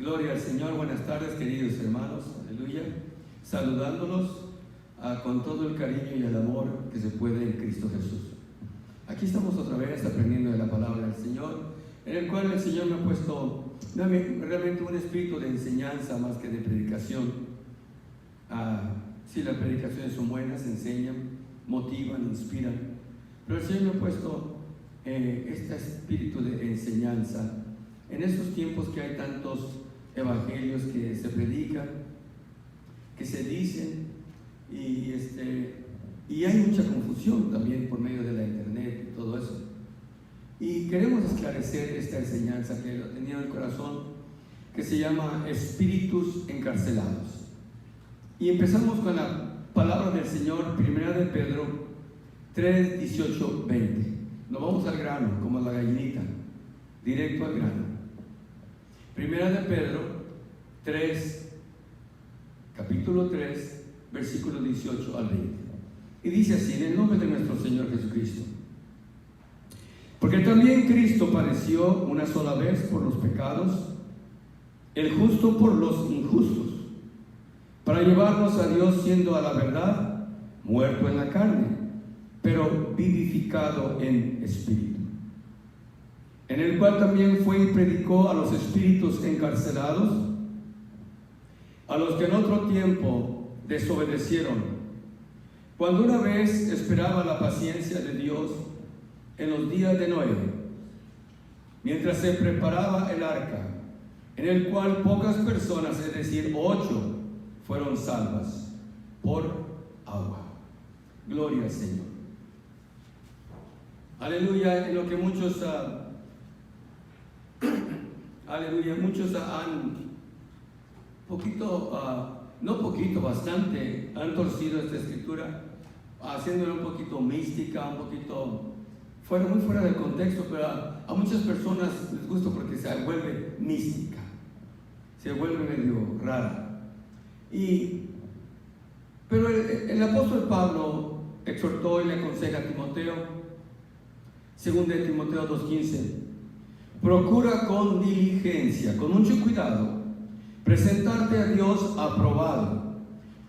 Gloria al Señor. Buenas tardes, queridos hermanos. Aleluya. Saludándolos con todo el cariño y el amor que se puede en Cristo Jesús. Aquí estamos otra vez aprendiendo de la palabra del Señor, en el cual el Señor me ha puesto realmente un espíritu de enseñanza más que de predicación. Sí, las predicaciones son buenas, enseñan, motivan, inspiran, pero el Señor me ha puesto este espíritu de enseñanza en estos tiempos que hay tantos evangelios que se predican, que se dicen, y hay mucha confusión también por medio de la internet y todo eso. Y queremos esclarecer esta enseñanza que lo tenía en el corazón, que se llama espíritus encarcelados. Y empezamos con la palabra del Señor, 1 de Pedro 3, 18, 20. Nos vamos al grano, como la gallinita, directo al grano. 1 de Pedro 3, capítulo 3, versículo 18 al 20. Y dice así, en el nombre de nuestro Señor Jesucristo. Porque también Cristo padeció una sola vez por los pecados, el justo por los injustos, para llevarnos a Dios, siendo a la verdad muerto en la carne, pero vivificado en espíritu, en el cual también fue y predicó a los espíritus encarcelados, a los que en otro tiempo desobedecieron, cuando una vez esperaba la paciencia de Dios en los días de Noé, mientras se preparaba el arca, en el cual pocas personas, es decir, 8, fueron salvas por agua. Gloria al Señor. Aleluya. En lo que muchos aleluya, muchos han bastante han torcido esta escritura, haciéndola un poquito mística, un poquito muy fuera del contexto, pero a muchas personas les gusta porque se vuelve mística, se vuelve medio rara. Pero el apóstol Pablo exhortó y le aconseja a Timoteo, 2 de Timoteo 2:15, procura con diligencia, con mucho cuidado, presentarte a Dios aprobado,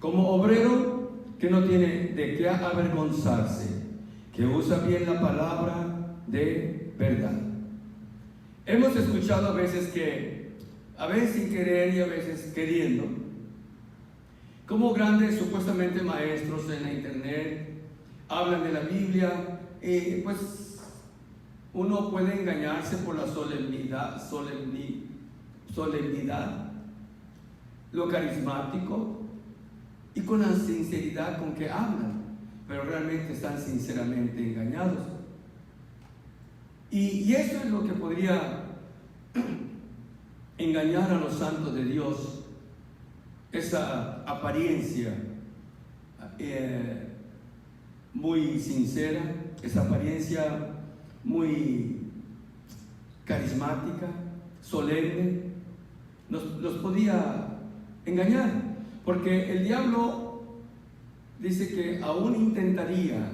como obrero que no tiene de qué avergonzarse, que usa bien la palabra de verdad. Hemos escuchado a veces sin querer y a veces queriendo, como grandes supuestamente maestros en la internet hablan de la Biblia, pues uno puede engañarse por la solemnidad, lo carismático y con la sinceridad con que hablan, pero realmente están sinceramente engañados. Y eso es lo que podría engañar a los santos de Dios, esa apariencia muy sincera, esa apariencia muy carismática, solemne, los podía engañar, porque el diablo dice que aún intentaría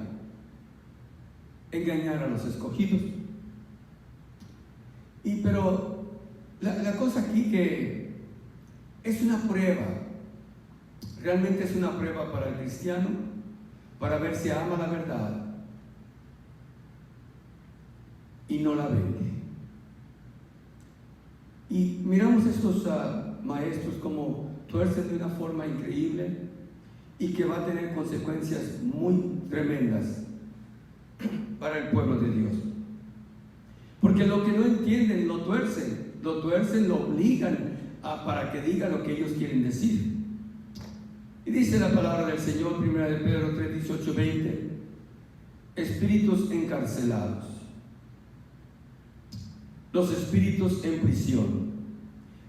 engañar a los escogidos. Pero la cosa aquí que es una prueba, realmente es una prueba para el cristiano, para ver si ama la verdad y no la vende. Y miramos estos maestros como tuercen de una forma increíble y que va a tener consecuencias muy tremendas para el pueblo de Dios. Porque lo que no entienden lo tuercen, lo obligan para que diga lo que ellos quieren decir. Y dice la palabra del Señor, 1 de Pedro 3, 18, 20, espíritus encarcelados, los espíritus en prisión.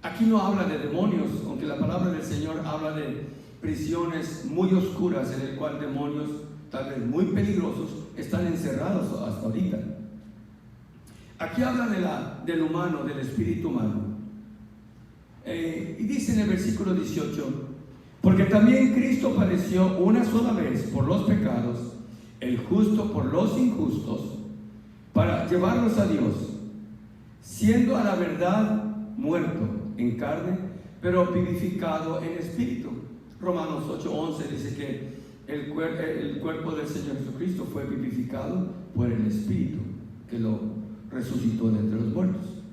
Aquí no habla de demonios, aunque la palabra del Señor habla de prisiones muy oscuras en el cual demonios, tal vez muy peligrosos, están encerrados hasta ahorita. Aquí habla del humano, del espíritu humano. Y dice en el versículo 18, porque también Cristo padeció una sola vez por los pecados, el justo por los injustos, para llevarlos a Dios, siendo a la verdad muerto en carne, pero vivificado en espíritu. Romanos 8:11 dice que el cuerpo del Señor Jesucristo fue vivificado por el Espíritu que lo resucitó de entre los muertos.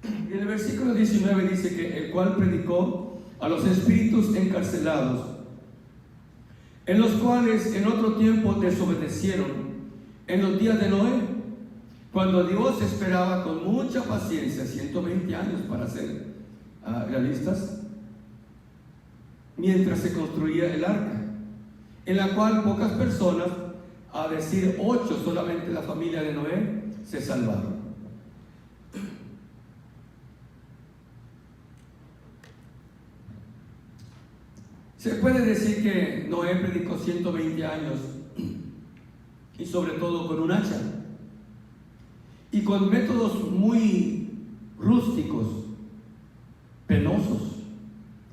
Y en el versículo 19 dice que el cual predicó a los espíritus encarcelados, en los cuales en otro tiempo desobedecieron en los días de Noé, cuando Dios esperaba con mucha paciencia 120 años para ser realistas, mientras se construía el arca, en la cual pocas personas, a decir 8 solamente la familia de Noé, se salvaron. Se puede decir que Noé predicó 120 años, y sobre todo con un hacha y con métodos muy rústicos, penosos,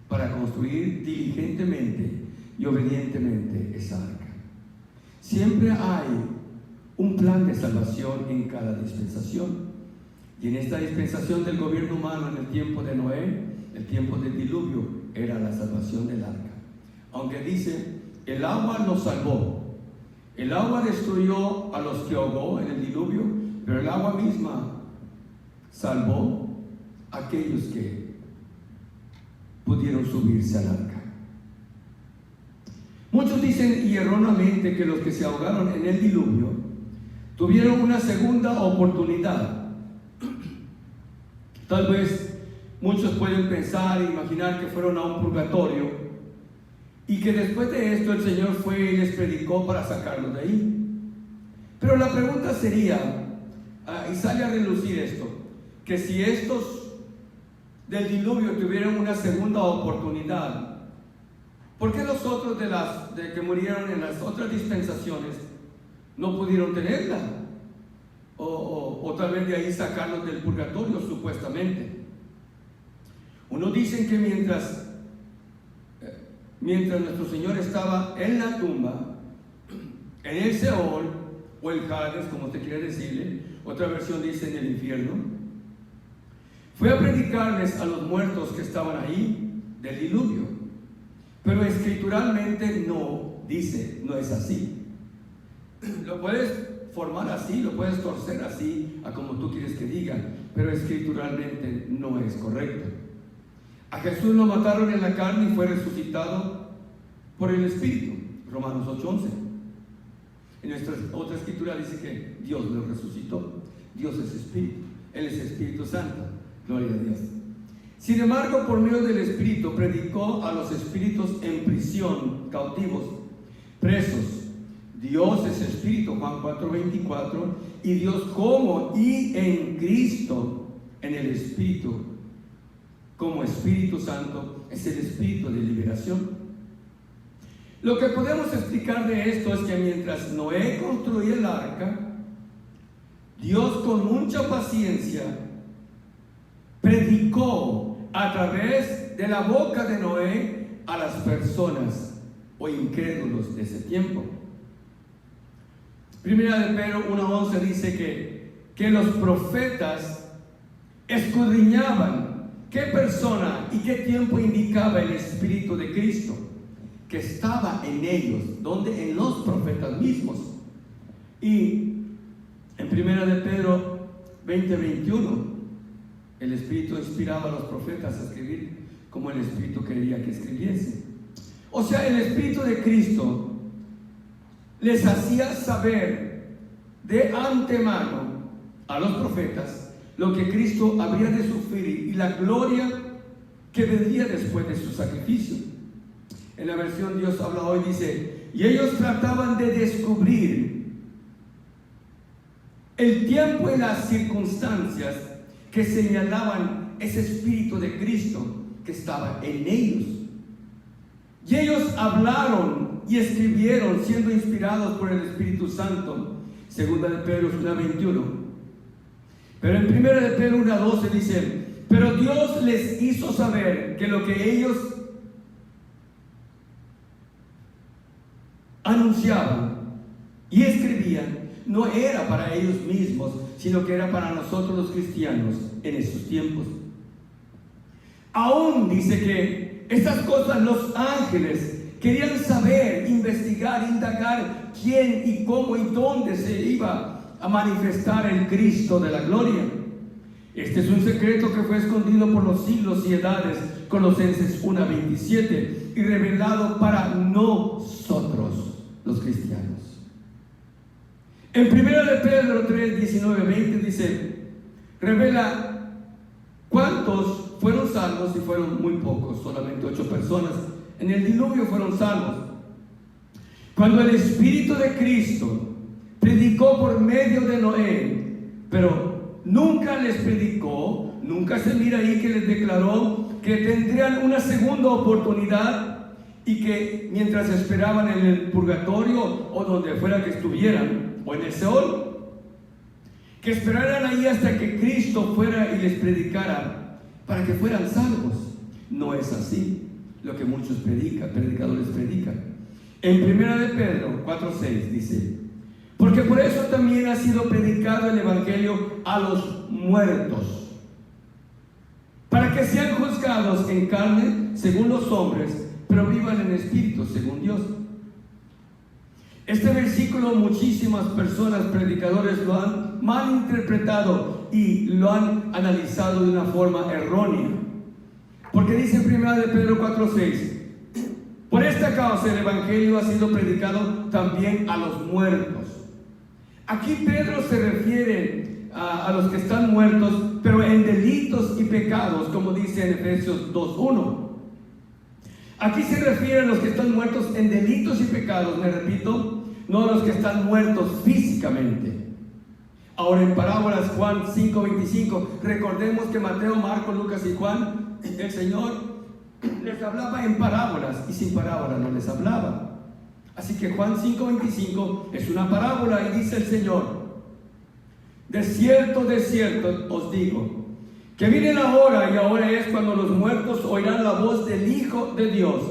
para construir diligentemente y obedientemente esa arca. Siempre hay un plan de salvación en cada dispensación, y en esta dispensación del gobierno humano, en el tiempo de Noé, el tiempo del diluvio, era la salvación del arca. Aunque dice, el agua nos salvó, el agua destruyó a los que ahogó en el diluvio, pero el agua misma salvó a aquellos que pudieron subirse al arca. Muchos dicen y erróneamente que los que se ahogaron en el diluvio tuvieron una segunda oportunidad. Tal vez muchos pueden pensar e imaginar que fueron a un purgatorio y que después de esto el Señor fue y les predicó para sacarlos de ahí. Pero la pregunta sería, y sale a relucir esto, que si estos del diluvio tuvieron una segunda oportunidad, ¿por qué los otros de que murieron en las otras dispensaciones no pudieron tenerla? O tal vez de ahí sacarlos del purgatorio, supuestamente. Unos dicen que mientras nuestro Señor estaba en la tumba, en el Seol, o el Hades, como usted quiere decirle, otra versión dice en el infierno, fue a predicarles a los muertos que estaban ahí del diluvio. Pero escrituralmente no dice, no es así. Lo puedes formar así, lo puedes torcer así, a como tú quieres que diga, pero escrituralmente no es correcto. A Jesús lo mataron en la carne y fue resucitado por el Espíritu, Romanos 8:11. En nuestra otra escritura dice que Dios lo resucitó. Dios es Espíritu, Él es Espíritu Santo, gloria a Dios. Sin embargo, por medio del Espíritu predicó a los espíritus en prisión, cautivos, presos. Dios es Espíritu, Juan 4:24, y Dios como y en Cristo, en el Espíritu, como Espíritu Santo, es el Espíritu de liberación. Lo que podemos explicar de esto es que mientras Noé construía el arca, Dios con mucha paciencia predicó a través de la boca de Noé a las personas o incrédulos de ese tiempo. Primera de Pedro 1:11 dice que los profetas escudriñaban qué persona y qué tiempo indicaba el Espíritu de Cristo que estaba en ellos, donde en los profetas mismos. Y en Primera de Pedro 20:21, el Espíritu inspiraba a los profetas a escribir como el Espíritu quería que escribiesen. O sea, el Espíritu de Cristo les hacía saber de antemano a los profetas lo que Cristo habría de sufrir y la gloria que vendría después de su sacrificio. En la versión Dios habla hoy dice, y ellos trataban de descubrir el tiempo y las circunstancias que señalaban ese Espíritu de Cristo que estaba en ellos. Y ellos hablaron y escribieron siendo inspirados por el Espíritu Santo. Segunda de Pedro 1:21. Pero en Primera de Pedro 1:12 dice, pero Dios les hizo saber que lo que ellos anunciaban y escribían no era para ellos mismos, sino que era para nosotros los cristianos en estos tiempos. Aún dice que estas cosas los ángeles querían saber, investigar, indagar quién y cómo y dónde se iba a manifestar el Cristo de la gloria. Este es un secreto que fue escondido por los siglos y edades, Colosenses 1:27, y revelado para nosotros, los cristianos. En 1 de Pedro 3:19-20 dice, revela cuántos fueron salvos, y fueron muy pocos, solamente 8 personas. En el diluvio fueron salvos. Cuando el Espíritu de Cristo predicó por medio de Noé, pero nunca les predicó, nunca se mira ahí que les declaró que tendrían una segunda oportunidad y que mientras esperaban en el purgatorio o donde fuera que estuvieran, o en el Seol, que esperaran ahí hasta que Cristo fuera y les predicara para que fueran salvos. No es así lo que muchos predicadores predican. En 1 de Pedro 4:6 dice, porque por eso también ha sido predicado el Evangelio a los muertos, para que sean juzgados en carne según los hombres, pero vivan en espíritu según Dios. Este versículo muchísimas personas, predicadores, lo han malinterpretado y lo han analizado de una forma errónea. Porque dice en 1 de Pedro 4:6, por esta causa el Evangelio ha sido predicado también a los muertos. Aquí Pedro se refiere a los que están muertos, pero en delitos y pecados, como dice en Efesios 2:1. Aquí se refiere a los que están muertos en delitos y pecados, me repito, no a los que están muertos físicamente. Ahora en parábolas, Juan 5:25, recordemos que Mateo, Marcos, Lucas y Juan, el Señor les hablaba en parábolas y sin parábolas no les hablaba. Así que Juan 5:25 es una parábola y dice el Señor, de cierto os digo, que viene la hora, y ahora es cuando los muertos oirán la voz del Hijo de Dios,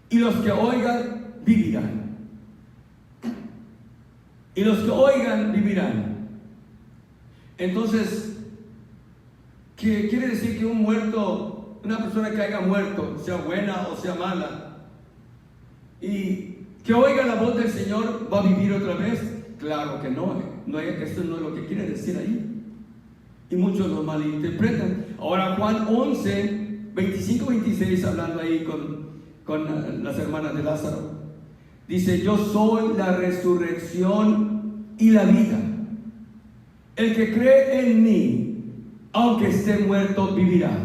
y los que oigan vivirán. Y los que oigan vivirán. Entonces, ¿qué quiere decir? Que un muerto, una persona que haya muerto, sea buena o sea mala, y que oiga la voz del Señor, ¿va a vivir otra vez? Claro que no, esto no es lo que quiere decir ahí. Y muchos lo malinterpretan. Ahora Juan 11:25-26, hablando ahí con las hermanas de Lázaro, dice, yo soy la resurrección y la vida. El que cree en mí, aunque esté muerto, vivirá.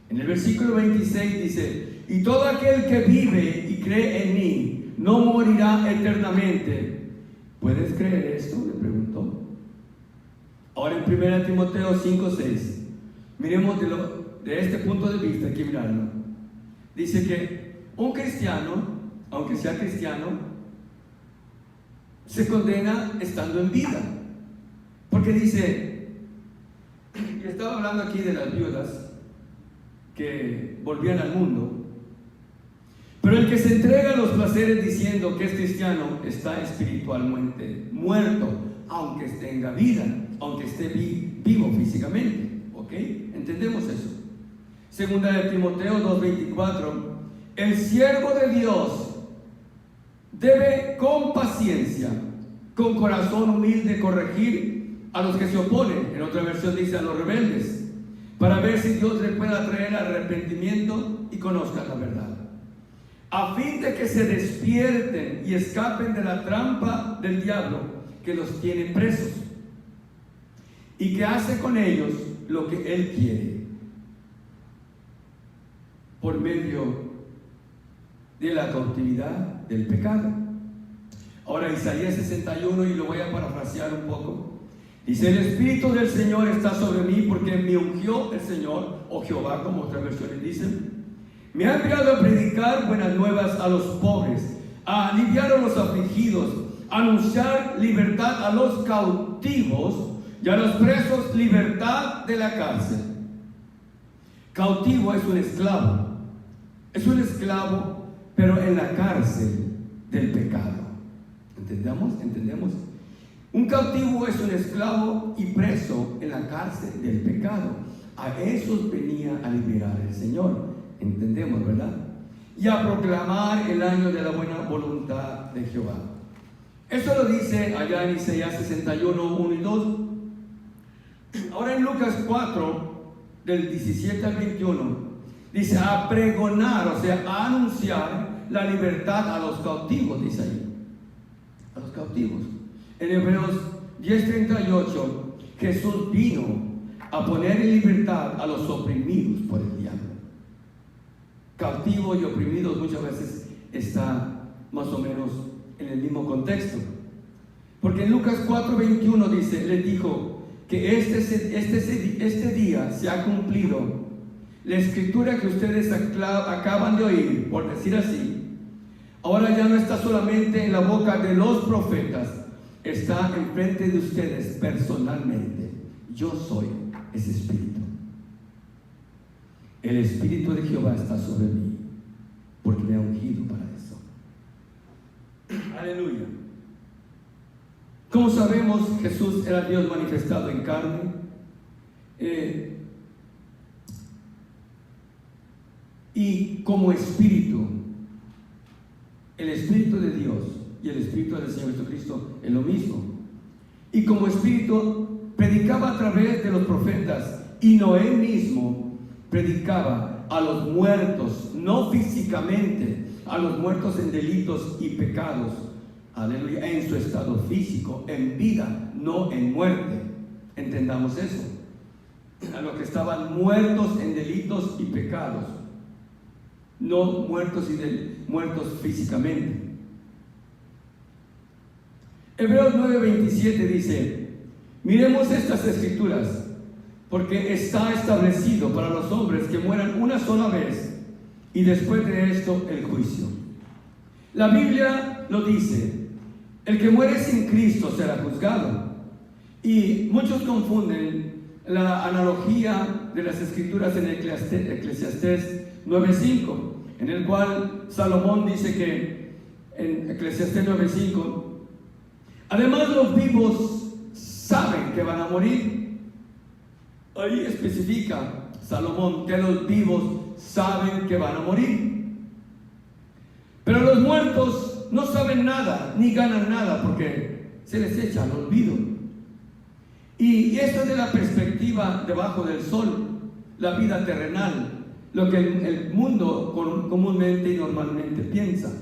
En el versículo 26 dice, y todo aquel que vive y cree en mí, no morirá eternamente. ¿Puedes creer esto?, le preguntó. Ahora en 1 Timoteo 5:6, miremos de este punto de vista, hay que mirarlo. Dice que un cristiano, aunque sea cristiano, se condena estando en vida. Porque dice, y estaba hablando aquí de las viudas que volvían al mundo, pero el que se entrega a los placeres diciendo que es cristiano está espiritualmente muerto, aunque tenga vida, aunque esté vivo físicamente. ¿Ok? ¿Entendemos eso? Segunda de Timoteo 2:24, el siervo de Dios debe con paciencia, con corazón humilde corregir a los que se oponen. En otra versión dice a los rebeldes, para ver si Dios le pueda traer arrepentimiento y conozcan la verdad, a fin de que se despierten y escapen de la trampa del diablo que los tiene presos y que hace con ellos lo que él quiere por medio de la cautividad del pecado. Ahora Isaías 61, y lo voy a parafrasear un poco, dice, el Espíritu del Señor está sobre mí porque me ungió el Señor, o Jehová como otras versiones dicen, me ha enviado a predicar buenas nuevas a los pobres, a aliviar a los afligidos, a anunciar libertad a los cautivos y a los presos libertad de la cárcel. Cautivo es un esclavo, pero en la cárcel del pecado. ¿Entendemos? Un cautivo es un esclavo y preso en la cárcel del pecado. A esos venía a liberar el Señor. Entendemos, ¿verdad? Y a proclamar el año de la buena voluntad de Jehová. Eso lo dice allá en Isaías 61, 1 y 2. Ahora en Lucas 4, del 17 al 21, dice a pregonar, o sea, a anunciar la libertad a los cautivos, dice ahí. A los cautivos. En Hebreos 10:38, Jesús vino a poner en libertad a los oprimidos por el diablo. Cautivo y oprimidos muchas veces está más o menos en el mismo contexto. Porque en Lucas 4:21 dice, les dijo que este día se ha cumplido la escritura que ustedes acaban de oír, por decir así. Ahora ya no está solamente en la boca de los profetas, está enfrente de ustedes personalmente. Yo soy ese espíritu. El espíritu de Jehová está sobre mí, porque me ha ungido para eso. Aleluya. Como sabemos, Jesús era Dios manifestado en carne. Y como espíritu, el espíritu de Dios y el espíritu del Señor Jesucristo es lo mismo. Y como espíritu predicaba a través de los profetas, y Noé mismo predicaba a los muertos, no físicamente, a los muertos en delitos y pecados, aleluya, en su estado físico, en vida, no en muerte. Entendamos eso. A los que estaban muertos en delitos y pecados, no muertos muertos físicamente. Hebreos 9:27 dice: miremos estas escrituras, porque está establecido para los hombres que mueran una sola vez, y después de esto el juicio. La Biblia lo dice: el que muere sin Cristo será juzgado. Y muchos confunden la analogía de las escrituras en Eclesiastés 9:5, en el cual Salomón dice que en Eclesiastés 9:5, además los vivos saben que van a morir. Ahí especifica Salomón que los vivos saben que van a morir, pero los muertos no saben nada ni ganan nada porque se les echa al olvido. Y esto es de la perspectiva debajo del sol, la vida terrenal, lo que el mundo comúnmente y normalmente piensa.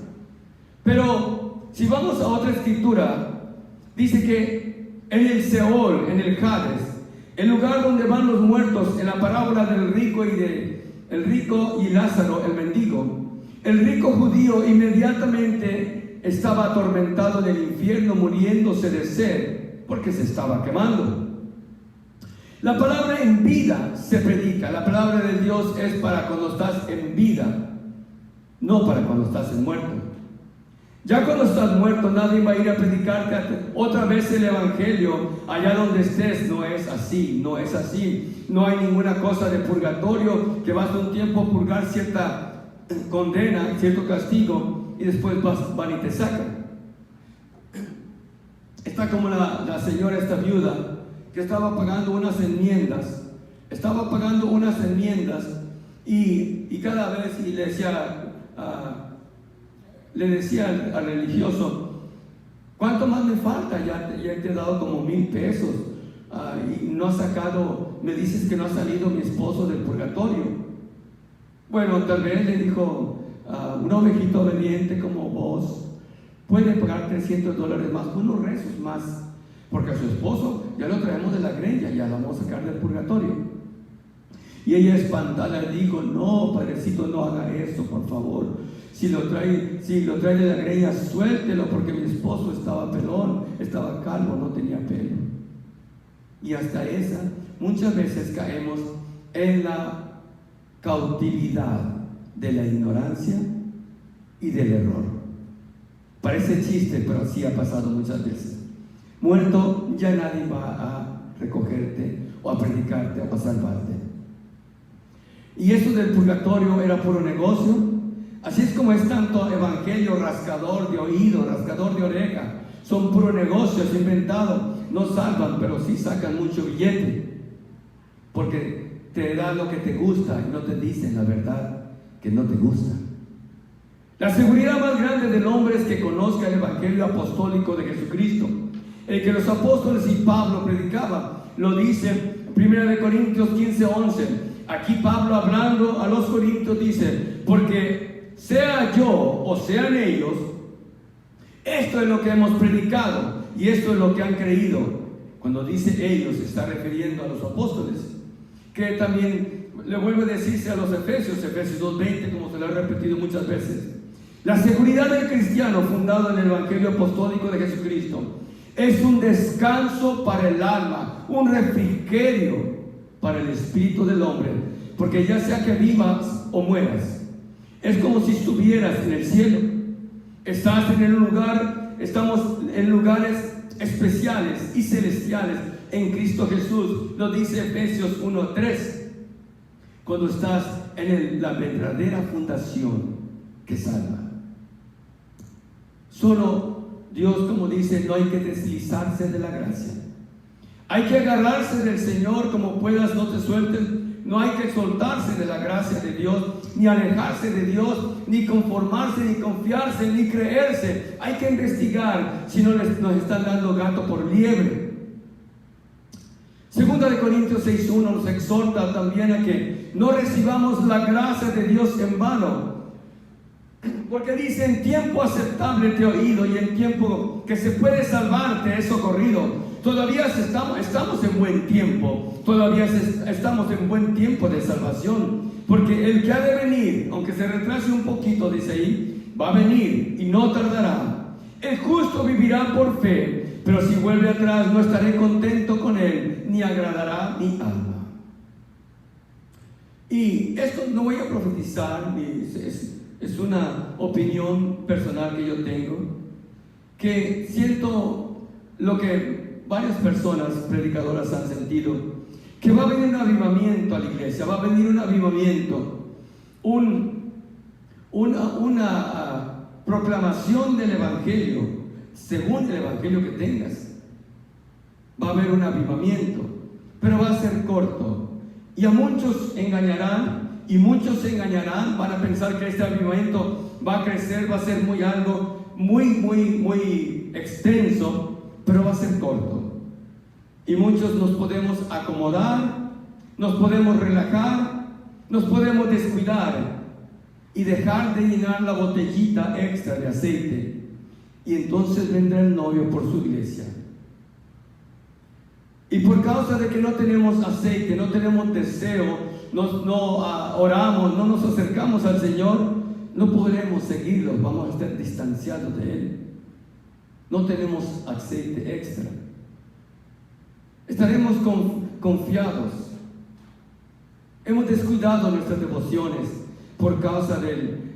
Pero si vamos a otra escritura, dice que en el Seol, en el Hades, el lugar donde van los muertos, en la parábola del rico y Lázaro, el mendigo, el rico judío inmediatamente estaba atormentado en el infierno, muriéndose de sed porque se estaba quemando. La palabra en vida se predica. La palabra de Dios es para cuando estás en vida, no para cuando estás muerto. Ya cuando estás muerto, nadie va a ir a predicarte otra vez el evangelio allá donde estés. No es así, no es así. No hay ninguna cosa de purgatorio, que vas un tiempo a purgar cierta condena, cierto castigo, y después van y te sacan. Está como la señora, esta viuda, que estaba pagando unas enmiendas. Y cada vez y le decía al religioso: ¿cuánto más me falta? Ya te he dado como 1,000 pesos, y no has sacado, me dices que no ha salido mi esposo del purgatorio. Bueno, tal vez le dijo: un ovejito obediente como vos puede pagar $300 más, unos rezos más, porque a su esposo ya lo traemos de la greña, ya lo vamos a sacar del purgatorio. Y ella espantada le dijo: no, padrecito, no haga esto, por favor. Si lo trae de la greña, suéltelo, porque mi esposo estaba pelón, estaba calvo, no tenía pelo. Y hasta esa, muchas veces caemos en la cautividad de la ignorancia y del error. Parece chiste, pero así ha pasado muchas veces. Muerto, ya nadie va a recogerte o a predicarte o a salvarte. Y eso del purgatorio era puro negocio. Así es como es tanto evangelio rascador de oído, rascador de oreja. Son puro negocios inventados. No salvan, pero sí sacan mucho billete. Porque te da lo que te gusta y no te dicen la verdad que no te gusta. La seguridad más grande del hombre es que conozca el evangelio apostólico de Jesucristo, el que los apóstoles y Pablo predicaban. Lo dice 1 Corintios 15:11. Aquí Pablo, hablando a los corintios, dice: porque sea yo o sean ellos, esto es lo que hemos predicado y esto es lo que han creído. Cuando dice ellos, se está refiriendo a los apóstoles, que también le vuelve a decirse a los Efesios 2:20, como se lo he repetido muchas veces. La seguridad del cristiano fundado en el evangelio apostólico de Jesucristo es un descanso para el alma, un refrigerio para el espíritu del hombre, porque ya sea que vivas o mueras, es como si estuvieras en el cielo. Estás en un lugar, estamos en lugares especiales y celestiales en Cristo Jesús. Lo dice Efesios 1:3, cuando estás en la verdadera fundación que salva. Solo Dios, como dice, no hay que deslizarse de la gracia. Hay que agarrarse del Señor como puedas, no te sueltes. No hay que soltarse de la gracia de Dios, ni alejarse de Dios, ni conformarse, ni confiarse, ni creerse. Hay que investigar si no nos están dando gato por liebre. Segunda de Corintios 6:1 nos exhorta también a que no recibamos la gracia de Dios en vano. Porque dice: en tiempo aceptable te he oído, y en tiempo que se puede salvar te he socorrido. Todavía estamos en buen tiempo, todavía estamos en buen tiempo de salvación, porque el que ha de venir, aunque se retrase un poquito, dice ahí, va a venir y no tardará. El justo vivirá por fe, pero si vuelve atrás no estaré contento con él, ni agradará mi alma. Y esto no voy a profetizar, es una opinión personal que yo tengo, que siento lo que varias personas predicadoras han sentido, que va a venir un avivamiento a la iglesia, va a venir un avivamiento, una proclamación del evangelio, según el evangelio que tengas. Va a haber un avivamiento, pero va a ser corto, y a muchos engañarán, y muchos se engañarán, van a pensar que este avivamiento va a crecer, va a ser algo muy extenso, pero va a ser corto. Y muchos nos podemos acomodar, nos podemos relajar, nos podemos descuidar y dejar de llenar la botellita extra de aceite, y entonces vendrá el novio por su iglesia. Y por causa de que no tenemos aceite, no tenemos deseo, no oramos, no nos acercamos al Señor, no podremos seguirlo, vamos a estar distanciados de Él. No tenemos aceite extra. Estaremos confiados. Hemos descuidado nuestras devociones por causa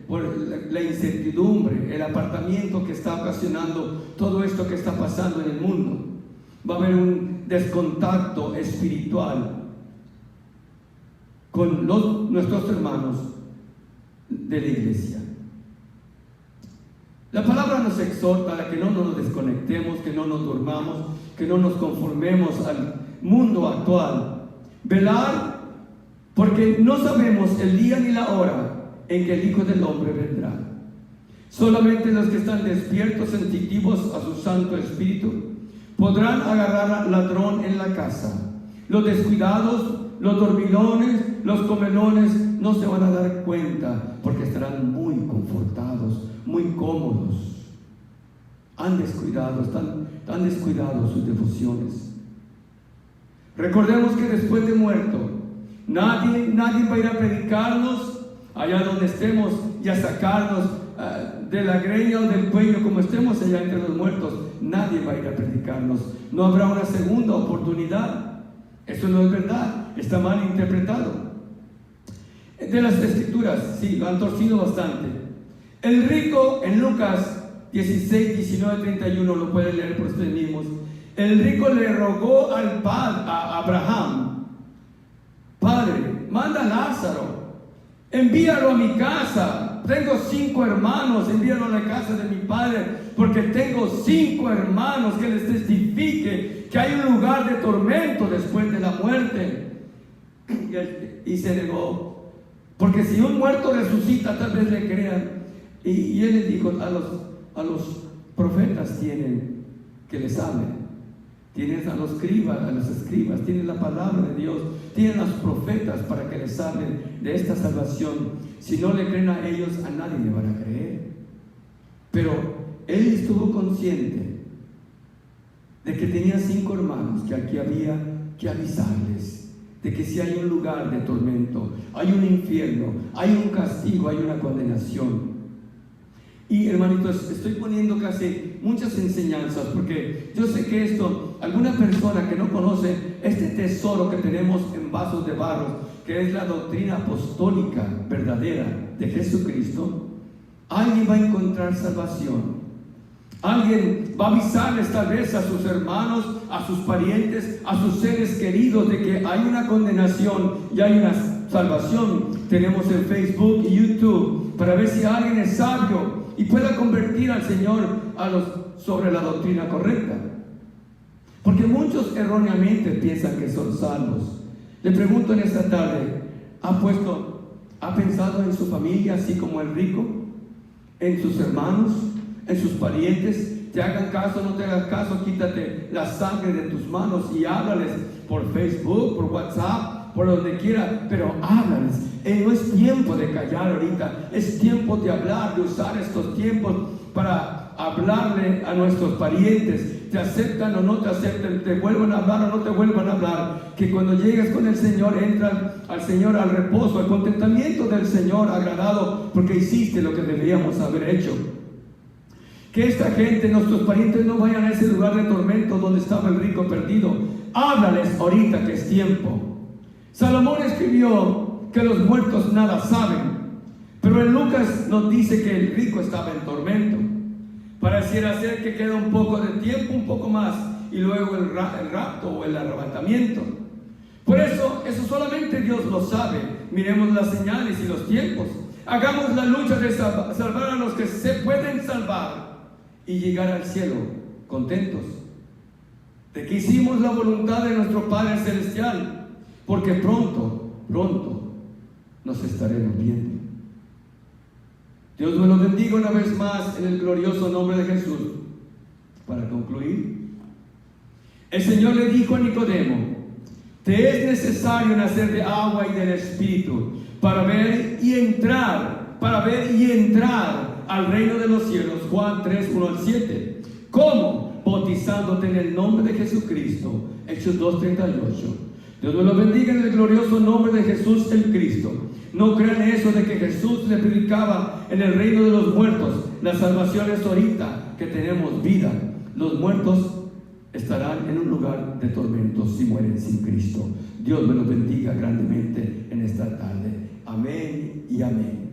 por la incertidumbre, el apartamiento que está ocasionando todo esto que está pasando en el mundo. Va a haber un descontacto espiritual con nuestros hermanos de la iglesia. La palabra nos exhorta a que no nos desconectemos, que no nos durmamos, que no nos conformemos al mundo actual. Velar, porque no sabemos el día ni la hora en que el Hijo del Hombre vendrá. Solamente los que están despiertos, sensitivos a su Santo Espíritu, podrán agarrar al ladrón en la casa. Los descuidados, los dormilones, los comelones no se van a dar cuenta, porque estarán muy confortados, muy cómodos. Han descuidado sus devociones. Recordemos que después de muerto, nadie va a ir a predicarnos allá donde estemos y a sacarnos de la greña o del cuello, como estemos allá entre los muertos. Nadie va a ir a predicarnos. No habrá una segunda oportunidad. Eso no es verdad, está mal interpretado. De las escrituras, sí, lo han torcido bastante. El rico, en Lucas 16, 19, 31, lo pueden leer por ustedes mismos. El rico le rogó al padre, a Abraham: Padre, manda a Lázaro, envíalo a mi casa. Tengo 5 hermanos, envíalo a la casa de mi padre, porque tengo 5 hermanos, que les testifique que hay un lugar de tormento después de la muerte. y se negó. Porque si un muerto resucita, tal vez le crean. Y él le dijo, a los profetas tienen que les hablen. Tienes a los escribas, tienes la palabra de Dios, tienen a los profetas para que les hablen de esta salvación. Si no le creen a ellos, a nadie le van a creer. Pero él estuvo consciente de que tenía 5 hermanos, que aquí había que avisarles de que si hay un lugar de tormento, hay un infierno, hay un castigo, hay una condenación. Y hermanitos, estoy poniendo casi muchas enseñanzas porque yo sé que esto, alguna persona que no conoce este tesoro que tenemos en vasos de barro, que es la doctrina apostólica verdadera de Jesucristo, alguien va a encontrar salvación. Alguien va a avisarles tal vez a sus hermanos, a sus parientes, a sus seres queridos de que hay una condenación y hay una salvación. Tenemos en Facebook y YouTube para ver si alguien es sabio y pueda convertir al Señor sobre la doctrina correcta. Porque muchos erróneamente piensan que son salvos. Le pregunto en esta tarde, ¿ha pensado en su familia así como el rico? ¿En sus hermanos? ¿En sus parientes? Te hagan caso, no te hagas caso, quítate la sangre de tus manos y háblales por Facebook, por WhatsApp, por donde quiera, pero háblales. No es tiempo de callar ahorita, es tiempo de hablar, de usar estos tiempos para hablarle a nuestros parientes. Te aceptan o no te aceptan, te vuelvan a hablar o no te vuelvan a hablar, que cuando llegues con el Señor, entran al Señor, al reposo, al contentamiento del Señor, agradado porque hiciste lo que deberíamos haber hecho. Que esta gente, nuestros parientes, no vayan a ese lugar de tormento donde estaba el rico perdido. Háblales ahorita que es tiempo. Salomón escribió que los muertos nada saben, pero en Lucas nos dice que el rico estaba en tormento. Pareciera ser que queda un poco de tiempo, un poco más, y luego el rapto o el arrebatamiento. Por eso solamente Dios lo sabe. Miremos las señales y los tiempos. Hagamos la lucha de salvar a los que se pueden salvar y llegar al cielo contentos de que hicimos la voluntad de nuestro Padre Celestial, porque pronto nos estaremos viendo. Dios me lo bendiga una vez más en el glorioso nombre de Jesús. Para concluir, el Señor le dijo a Nicodemo: te es necesario nacer de agua y del Espíritu para ver y entrar al reino de los cielos. Juan 3, 1 al 7. ¿Cómo? Bautizándote en el nombre de Jesucristo. Hechos 2:38. Dios me lo bendiga en el glorioso nombre de Jesús el Cristo. No crean eso de que Jesús le predicaba en el reino de los muertos. La salvación es ahorita que tenemos vida. Los muertos estarán en un lugar de tormentos si mueren sin Cristo. Dios me lo bendiga grandemente en esta tarde. Amén y amén.